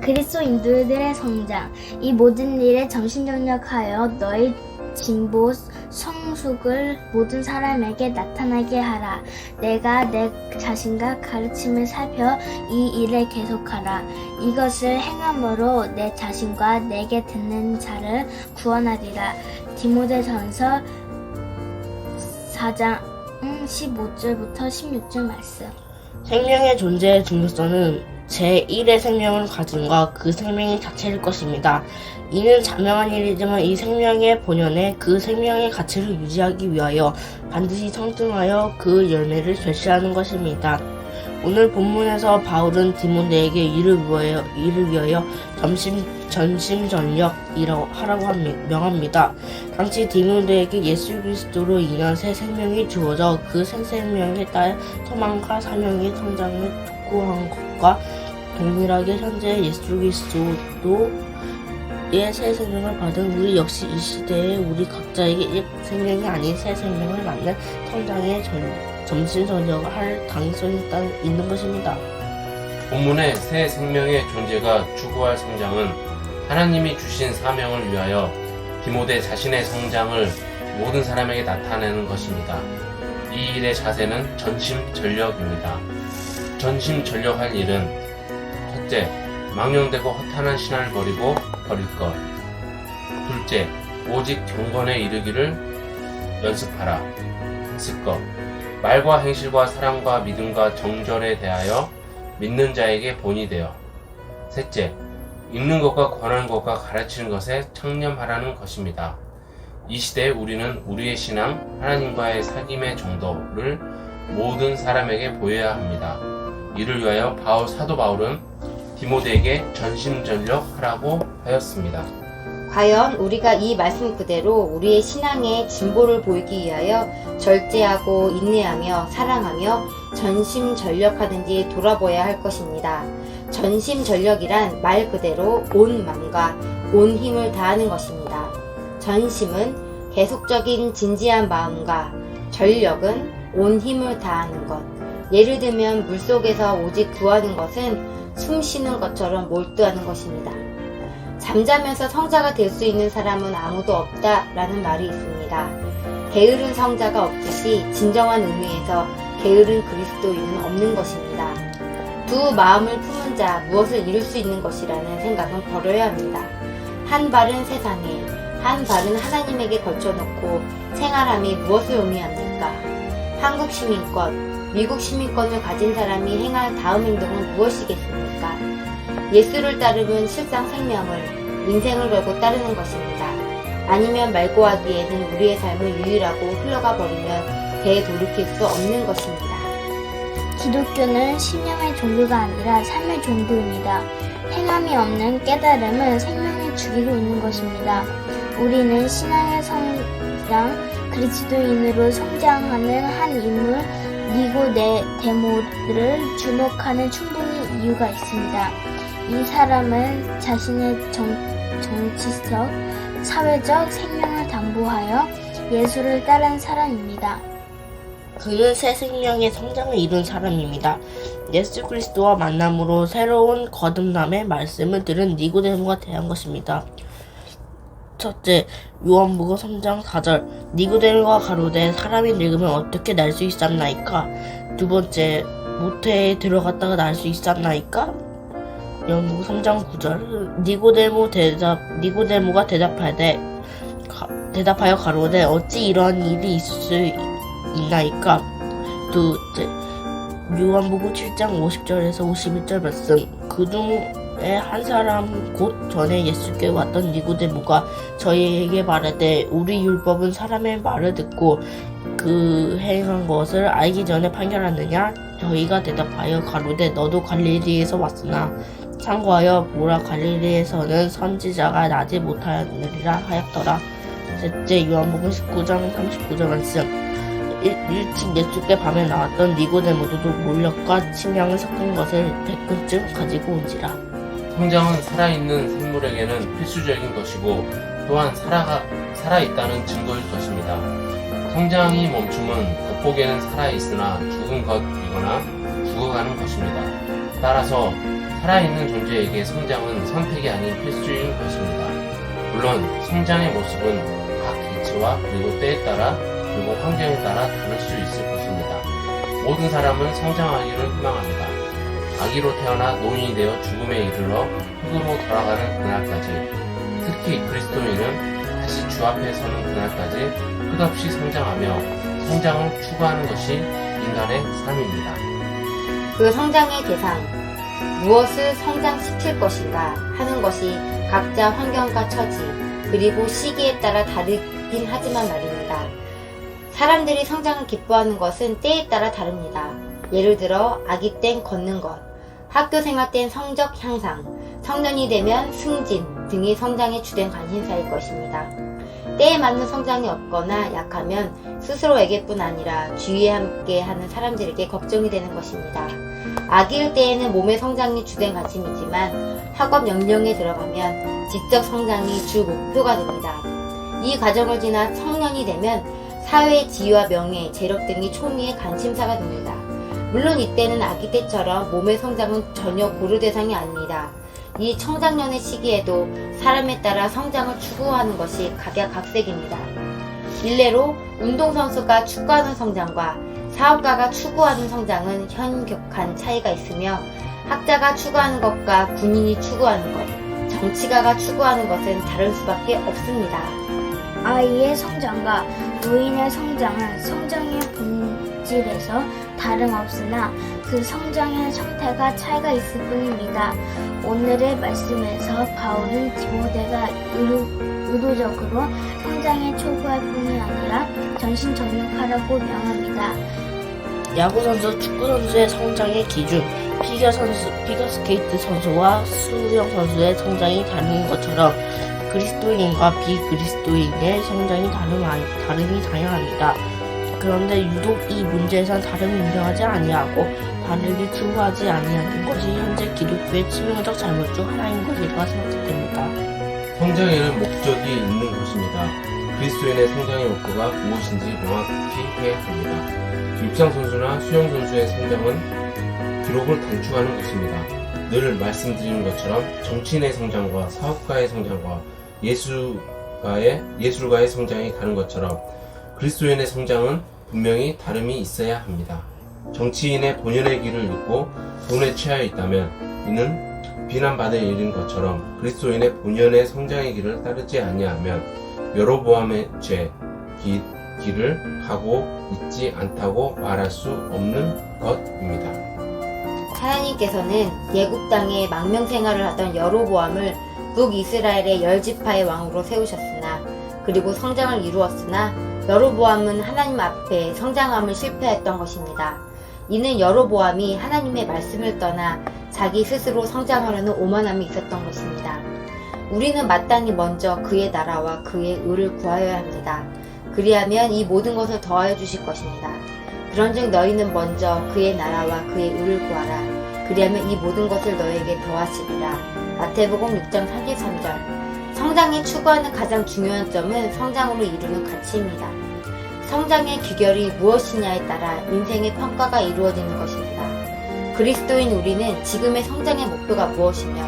그리스도인들의 성장. 이 모든 일에 전심전력하여 너희 진보 성숙을 모든 사람에게 나타나게 하라. 내가 내 자신과 가르침을 살펴 이 일을 계속하라. 이것을 행함으로 내 자신과 내게 듣는 자를 구원하리라. 디모데전서 4장 15절부터 16절 말씀. 생명의 존재의 중요성은 제1의 생명을 가진과 그 생명의 자체일 것입니다. 이는 자명한 일이지만 이 생명의 본연에 그 생명의 가치를 유지하기 위하여 반드시 성장하여 그 열매를 결실하는 것입니다. 오늘 본문에서 바울은 디모데에게 이를 위하여 전심전력이라고 하라고 명합니다. 당시 디모데에게 예수 그리스도로 인한 새 생명이 주어져 그 새 생명에 따라 소망과 사명의 성장을 촉구한 것과 동일하게 현재 예수 그리스도의 새 생명을 받은 우리 역시 이 시대에 우리 각자에게 옛 생명이 아닌 새 생명을 받는 성장의 점심전력을 할 가능성이 있는 것입니다. 본문의 새 생명의 존재가 추구할 성장은 하나님이 주신 사명을 위하여 디모데 자신의 성장을 모든 사람에게 나타내는 것입니다. 이 일의 자세는 전심전력입니다. 전심전력할 일은 첫째, 망령되고 허탄한 신화를 버리고 버릴 것. 둘째, 오직 경건에 이르기를 연습하라. 했을 것. 말과 행실과 사랑과 믿음과 정절에 대하여 믿는 자에게 본이 되어. 셋째, 읽는 것과 권하는 것과 가르치는 것에 청렴하라는 것입니다. 이 시대에 우리는 우리의 신앙, 하나님과의 사귐의 정도를 모든 사람에게 보여야 합니다. 이를 위하여 사도 바울은 디모데에게 전심전력하라고 하였습니다. 과연 우리가 이 말씀 그대로 우리의 신앙의 진보를 보이기 위하여 절제하고 인내하며 사랑하며 전심전력하든지 돌아보아야 할 것입니다. 전심전력이란 말 그대로 온 마음과 온 힘을 다하는 것입니다. 전심은 계속적인 진지한 마음과 전력은 온 힘을 다하는 것. 예를 들면 물속에서 오직 구하는 것은 숨 쉬는 것처럼 몰두하는 것입니다. 잠자면서 성자가 될 수 있는 사람은 아무도 없다라는 말이 있습니다. 게으른 성자가 없듯이 진정한 의미에서 게으른 그리스도인은 없는 것입니다. 두 마음을 품은 자 무엇을 이룰 수 있는 것이라는 생각은 버려야 합니다. 한 발은 세상에, 한 발은 하나님에게 걸쳐놓고 생활함이 무엇을 의미합니까? 한국 시민권, 미국 시민권을 가진 사람이 행할 다음 행동은 무엇이겠습니까? 예수를 따르면 실상 생명을, 인생을 걸고 따르는 것입니다. 아니면 말고 하기에는 우리의 삶을 유일하고 흘러가 버리면 되돌이킬 수 없는 것입니다. 기독교는 신념의 종교가 아니라 삶의 종교입니다. 행함이 없는 깨달음은 생명을 죽이고 있는 것입니다. 우리는 신앙의 성장, 그리스도인으로 성장하는 한 인물 니고데모를 주목하는 충분히 이유가 있습니다. 이 사람은 자신의 정치적, 사회적 생명을 담보하여 예수를 따른 사람입니다. 그는 새 생명의 성장을 이룬 사람입니다. 예수 그리스도와 만남으로 새로운 거듭남의 말씀을 들은 니고데모가 대한 것입니다. 첫째, 요한복음 3장 4절. 니고데모가 가로되 사람이 늙으면 어떻게 날 수 있었나이까? 두 번째, 모태에 들어갔다가 날 수 있었나이까? 요한복음 3장 9절. 니고데모가 대답하여 가로되 어찌 이러한 일이 있을 수 있나이까? 둘째, 요한복음 7장 50절에서 51절 말씀. 그중에 한 사람 곧 전에 예수께 왔던 니고데모가 저희에게 말하되 우리 율법은 사람의 말을 듣고 그 행한 것을 알기 전에 판결하느냐? 저희가 대답하여 가로되 너도 갈릴리에서 왔으나 참고하여 보라 갈릴리에서는 선지자가 나지 못하느니라 하였더라. 셋째, 요한복음 19장 39절 말씀. 일찍 예수께 밤에 나왔던 니고데모도 몰력과 침향을 섞은 것을 100근쯤 가지고 온지라. 성장은 살아있는 생물에게는 필수적인 것이고 또한 살아있다는 증거일 것입니다. 성장이 멈춤은 겉보기에는 살아있으나 죽은 것이거나 죽어가는 것입니다. 따라서 살아있는 존재에게 성장은 선택이 아닌 필수인 것입니다. 물론 성장의 모습은 각 개체와 그리고 때에 따라 그리고 환경에 따라 다를 수 있을 것입니다. 모든 사람은 성장하기를 희망합니다. 아기로 태어나 노인이 되어 죽음에 이르러 흙으로 돌아가는 그날까지, 특히 그리스도인은 다시 주 앞에 서는 그날까지 끝없이 성장하며 성장을 추구하는 것이 인간의 삶입니다. 그 성장의 대상, 무엇을 성장시킬 것인가 하는 것이 각자 환경과 처지, 그리고 시기에 따라 다르긴 하지만 말입니다. 사람들이 성장을 기뻐하는 것은 때에 따라 다릅니다. 예를 들어 아기 땐 걷는 것, 학교 생활 땐 성적 향상, 성년이 되면 승진 등이 성장의 주된 관심사일 것입니다. 때에 맞는 성장이 없거나 약하면 스스로에게뿐 아니라 주위에 함께하는 사람들에게 걱정이 되는 것입니다. 아기일 때에는 몸의 성장이 주된 관심이지만 학업 연령에 들어가면 지적 성장이 주 목표가 됩니다. 이 과정을 지나 성년이 되면 사회의 지위와 명예, 재력 등이 초미의 관심사가 됩니다. 물론 이때는 아기 때처럼 몸의 성장은 전혀 고려 대상이 아닙니다. 이 청장년의 시기에도 사람에 따라 성장을 추구하는 것이 각양각색입니다. 일례로 운동선수가 추구하는 성장과 사업가가 추구하는 성장은 현격한 차이가 있으며, 학자가 추구하는 것과 군인이 추구하는 것, 정치가가 추구하는 것은 다를 수밖에 없습니다. 아이의 성장과 노인의 성장은 성장의 본질에서 다름없으나 그 성장의 형태가 차이가 있을 뿐입니다. 오늘의 말씀에서 바울은 디모데가 의도적으로 성장에 초구할 뿐이 아니라 전심전력하라고 명합니다. 야구선수, 축구선수의 성장의 기준, 피겨스케이트 선수와 수영 선수의 성장이 다른 것처럼 그리스도인과 비그리스도인의 성장이 다름이 다양합니다. 그런데 유독 이 문제에선 다름이 인정하지 아니하고 다르게 추구하지 아니하는 것이 현재 기독교의 치명적 잘못 중 하나인 것이라 생각됩니다. 성장에는 목적이 있는 것입니다. 그리스도인의 성장의 목표가 무엇인지 명확히 해야 합니다. 육상 선수나 수영 선수의 성장은 기록을 단축하는 것입니다. 늘 말씀드리는 것처럼 정치인의 성장과 사업가의 성장과 예술가의 성장이 다른 것처럼 그리스도인의 성장은 분명히 다름이 있어야 합니다. 정치인의 본연의 길을 잃고 돈에 취하여 있다면 이는 비난받을 일인 것처럼 그리스도인의 본연의 성장의 길을 따르지 아니하면 여로보암의 길을 가고 있지 않다고 말할 수 없는 것입니다. 하나님께서는 예굽 땅에 망명생활을 하던 여로보암을 북이스라엘의 10지파의 왕으로 세우셨으나, 그리고 성장을 이루었으나 여로보암은 하나님 앞에 성장함을 실패했던 것입니다. 이는 여로보암이 하나님의 말씀을 떠나 자기 스스로 성장하려는 오만함이 있었던 것입니다. 우리는 마땅히 먼저 그의 나라와 그의 의를 구하여야 합니다. 그리하면 이 모든 것을 더하여 주실 것입니다. 그런즉 너희는 먼저 그의 나라와 그의 의를 구하라. 그리하면 이 모든 것을 너희에게 더하시리라. 마태복음 6장 33절. 성장에 추구하는 가장 중요한 점은 성장으로 이루는 가치입니다. 성장의 귀결이 무엇이냐에 따라 인생의 평가가 이루어지는 것입니다. 그리스도인 우리는 지금의 성장의 목표가 무엇이며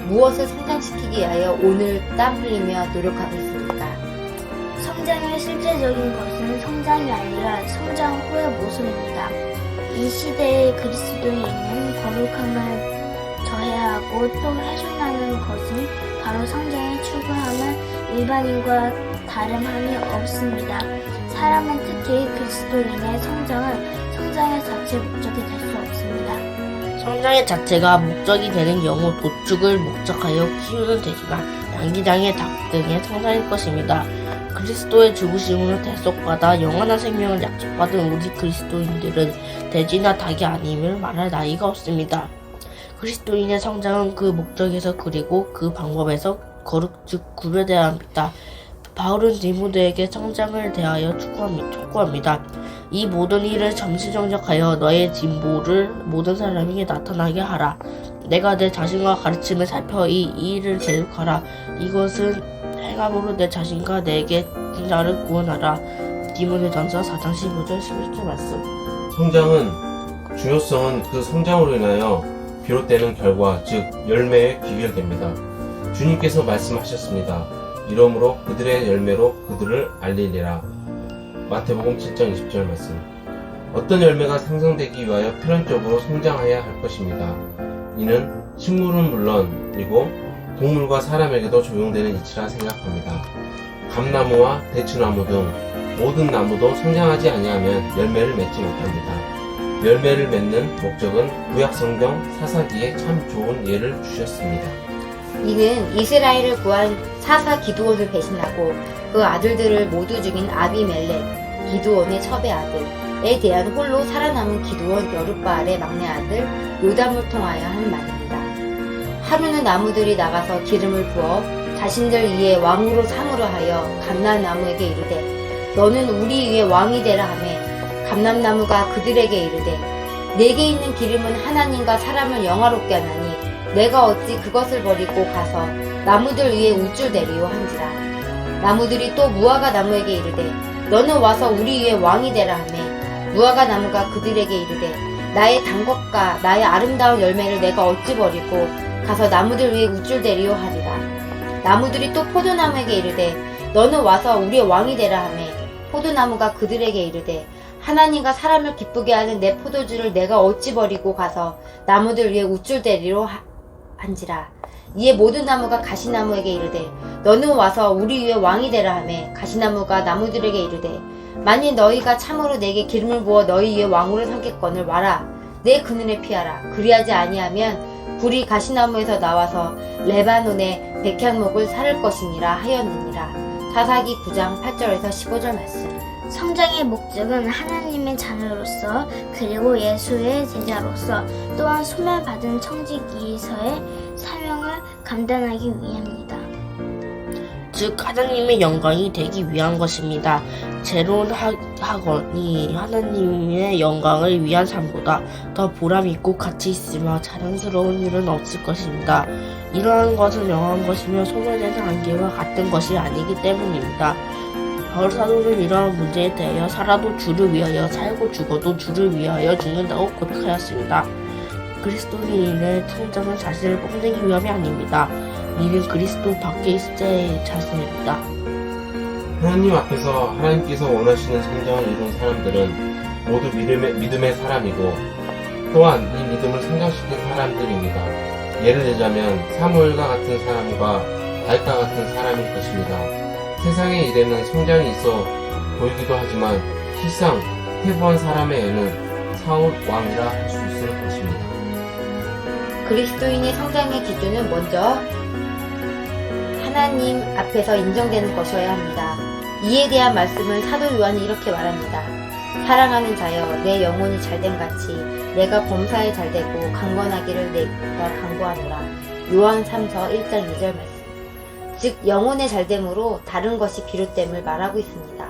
무엇을 성장시키기 위하여 오늘 땀 흘리며 노력하고 있습니까? 성장의 실제적인 것은 성장이 아니라 성장 후의 모습입니다. 이 시대의 그리스도인은 거룩함을 저해하고 또 훼손하는 것은 바로 성장의 추구함은 일반인과 다름함이 없습니다. 사람은 특히 그리스도인의 성장의 자체 목적이 될 수 없습니다. 성장의 자체가 목적이 되는 경우 도축을 목적하여 키우는 돼지나 양기장의 닭 등의 성장일 것입니다. 그리스도의 죽으심으로 대속받아 영원한 생명을 약속받은 우리 그리스도인들은 돼지나 닭이 아님을 말할 나위가 없습니다. 그리스도인의 성장은 그 목적에서 그리고 그 방법에서 거룩 즉 구별되어야 합니다. 바울은 디모데에게 성장을 대하여 촉구합니다. 이 모든 일을 점시정적하여 너의 진보를 모든 사람에게 나타나게 하라. 내가 내 자신과 가르침을 살펴 이 일을 계속하라. 이것은 행함으로 내 자신과 내게 준 자를 구원하라. 디모데전서 4장 15절 16절 말씀. 성장은 중요성은 그 성장으로 인하여 비롯되는 결과, 즉 열매에 귀결됩니다. 주님께서 말씀하셨습니다. 이러므로 그들의 열매로 그들을 알리리라. 마태복음 7장 20절 말씀. 어떤 열매가 생성되기 위하여 필연적으로 성장해야 할 것입니다. 이는 식물은 물론이고 동물과 사람에게도 적용되는 이치라 생각합니다. 감나무와 대추나무 등 모든 나무도 성장하지 아니하면 열매를 맺지 못합니다. 열매를 맺는 목적은 구약성경 사사기에 참 좋은 예를 주셨습니다. 이는 이스라엘을 구한 사사 기드온을 배신하고 그 아들들을 모두 죽인 아비멜렉, 기드온의 첩의 아들에 대한 홀로 살아남은 기드온 여룻바알의 막내 아들 요담을 통하여 한 말입니다. 하루는 나무들이 나가서 기름을 부어 자신들 위에 왕으로 삼으려 하여 감람나무에게 이르되 너는 우리 위에 왕이 되라 하매 감람나무가 그들에게 이르되 내게 있는 기름은 하나님과 사람을 영화롭게 하나니 내가 어찌 그것을 버리고 가서 나무들 위에 우쭐대리요 한지라. 나무들이 또 무화과 나무에게 이르되 너는 와서 우리 위에 왕이 되라 하매 무화과 나무가 그들에게 이르되 나의 단 것과 나의 아름다운 열매를 내가 어찌 버리고 가서 나무들 위에 우쭐대리요 하리라. 나무들이 또 포도나무에게 이르되 너는 와서 우리의 왕이 되라 하매 포도나무가 그들에게 이르되 하나님과 사람을 기쁘게 하는 내 포도주를 내가 어찌 버리고 가서 나무들 위에 우쭐대리로 한지라. 이에 모든 나무가 가시나무에게 이르되 너는 와서 우리 위에 왕이 되라 하매 가시나무가 나무들에게 이르되 만일 너희가 참으로 내게 기름을 부어 너희 위에 왕으로 삼겠거늘 와라 내 그늘에 피하라. 그리하지 아니하면 불이 가시나무에서 나와서 레바논의 백향목을 사를 것이니라 하였느니라. 사사기 9장 8절에서 15절 말씀. 성장의 목적은 하나님의 자녀로서 그리고 예수의 제자로서 또한 소멸받은 청지기에서의 사명을 감당하기 위함입니다. 즉 하나님의 영광이 되기 위한 것입니다. 제론 학원이 하나님의 영광을 위한 삶보다 더 보람있고 가치 있으며 자랑스러운 일은 없을 것입니다. 이러한 것은 영한 것이며 소멸되는 안개와 같은 것이 아니기 때문입니다. 바울 사도는 이러한 문제에 대하여 살아도 주를 위하여 살고 죽어도 주를 위하여 죽는다고 고백하였습니다. 그리스도인의 성장은 자신을 뽐내기 위함이 아닙니다. 이는 그리스도 밖에 있을 때의 자신입니다. 하나님 앞에서 하나님께서 원하시는 성장을 이룬 사람들은 모두 믿음의 사람이고 또한 이 믿음을 성장시킨 사람들입니다. 예를 들자면 사무엘과 같은 사람과 다윗과 같은 사람일 것입니다. 세상의 일에는 성장이 있어 보이기도 하지만 실상 태부한 사람의 애는 사울 왕이라 할 수 있을 것입니다. 그리스도인의 성장의 기준은 먼저 하나님 앞에서 인정되는 것이어야 합니다. 이에 대한 말씀을 사도 요한이 이렇게 말합니다. 사랑하는 자여 내 영혼이 잘됨 같이 내가 범사에 잘되고 강건하기를 내가 강구하노라. 요한 3서 1장 2절 말씀. 즉 영혼의 잘됨으로 다른 것이 비롯됨을 말하고 있습니다.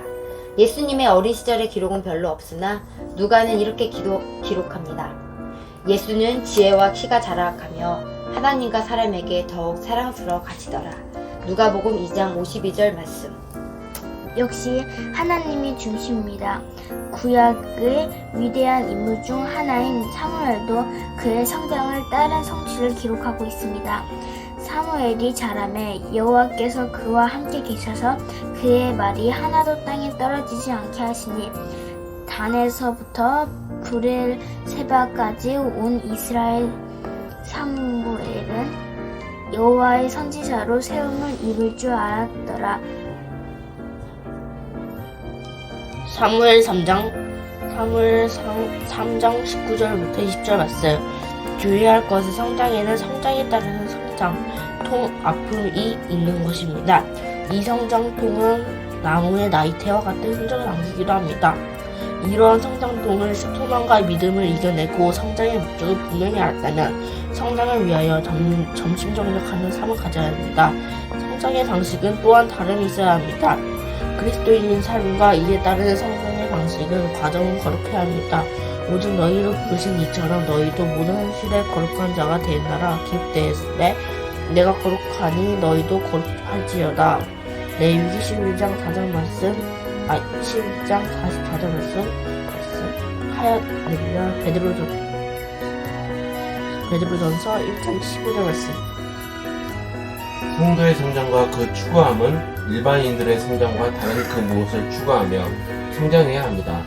예수님의 어린 시절의 기록은 별로 없으나 누가는 이렇게 기록합니다. 예수는 지혜와 키가 자라가며 하나님과 사람에게 더욱 사랑스러워 가시더라. 누가복음 2장 52절 말씀. 역시 하나님이 중심입니다. 구약의 위대한 인물 중 하나인 사무엘도 그의 성장을 따른 성취를 기록하고 있습니다. 사무엘이 자라매 여호와께서 그와 함께 계셔서 그의 말이 하나도 땅에 떨어지지 않게 하시니 단에서부터 브엘세바까지 온 이스라엘 사무엘은 여호와의 선지자로 세움을 입을 줄 알았더라. 사무엘 3장 19절부터 20절 말씀. 주의할 것은 성장에는 성장에 따르는 성장, 아픔이 있는 것입니다. 이 성장통은 나무의 나이테와 같은 흔적을 남기기도 합니다. 이러한 성장통을 소망과 믿음을 이겨내고 성장의 목적을 분명히 알았다면 성장을 위하여 점심정력하는 삶을 가져야 합니다. 성장의 방식은 또한 다름이 있어야 합니다. 그리스도인인 삶과 이에 따르는 성장의 방식은 과정은 거룩해야 합니다. 오직 너희를 부르신 이처럼 너희도 모든 현실에 거룩한 자가 되었나라. 기록되었으되 내가 거룩하니 너희도 거룩할지어다. 레위기 11장 4절 말씀. 11장 44절 말씀 아니면 베드로전서 1장 15절 말씀. 성도의 성장과 그 추구함은 일반인들의 성장과 다른 그 무엇을 추구하며 성장해야 합니다.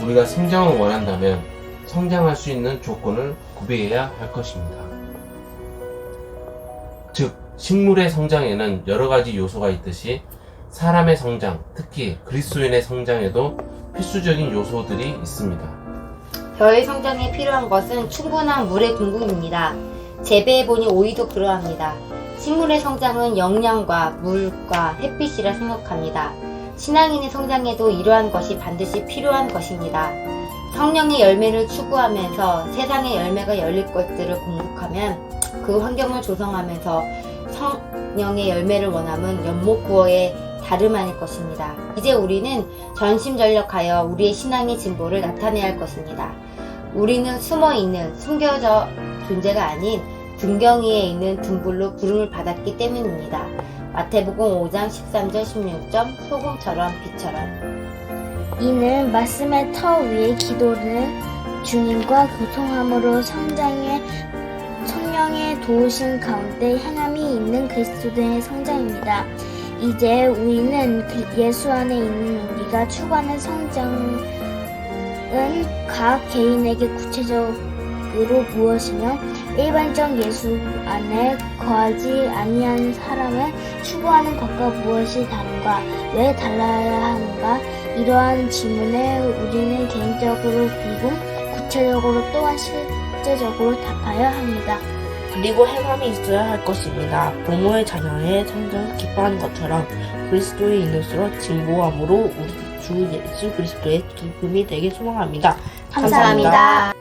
우리가 성장을 원한다면 성장할 수 있는 조건을 구비해야 할 것입니다. 즉, 식물의 성장에는 여러 가지 요소가 있듯이 사람의 성장, 특히 그리스도인의 성장에도 필수적인 요소들이 있습니다. 벼의 성장에 필요한 것은 충분한 물의 공급입니다. 재배해보니 오이도 그러합니다. 식물의 성장은 영양과 물과 햇빛이라 생각합니다. 신앙인의 성장에도 이러한 것이 반드시 필요한 것입니다. 성령의 열매를 추구하면서 세상의 열매가 열릴 것들을 공급하면 그 환경을 조성하면서 성령의 열매를 원함은 연못구어의 다름 아닐 것입니다. 이제 우리는 전심전력하여 우리의 신앙의 진보를 나타내야 할 것입니다. 우리는 숨어있는 숨겨져 존재가 아닌 등경 위에 있는 등불로 부름을 받았기 때문입니다. 마태복음 5장 13절 16절 소금처럼 빛처럼. 이는 말씀의 터 위에 기도를 주님과 교통함으로 성령의 도우심 가운데 행함이 있는 그리스도인의 성장입니다. 이제 우리는 예수 안에 있는 우리가 추구하는 성장은 각 개인에게 구체적으로 무엇이며 일반적 예수 안에 거하지 아니한 사람은 추구하는 것과 무엇이 다른가, 왜 달라야 하는가, 이러한 질문에 우리는 개인적으로 그리고 구체적으로 또한 실제적으로 답하여야 합니다. 그리고 행함이 있어야 할 것입니다. 부모의 자녀의 성장을 기뻐하는 것처럼 그리스도의 인으로 진보함으로 우리 주 예수 그리스도의 기쁨이 되길 소망합니다. 감사합니다.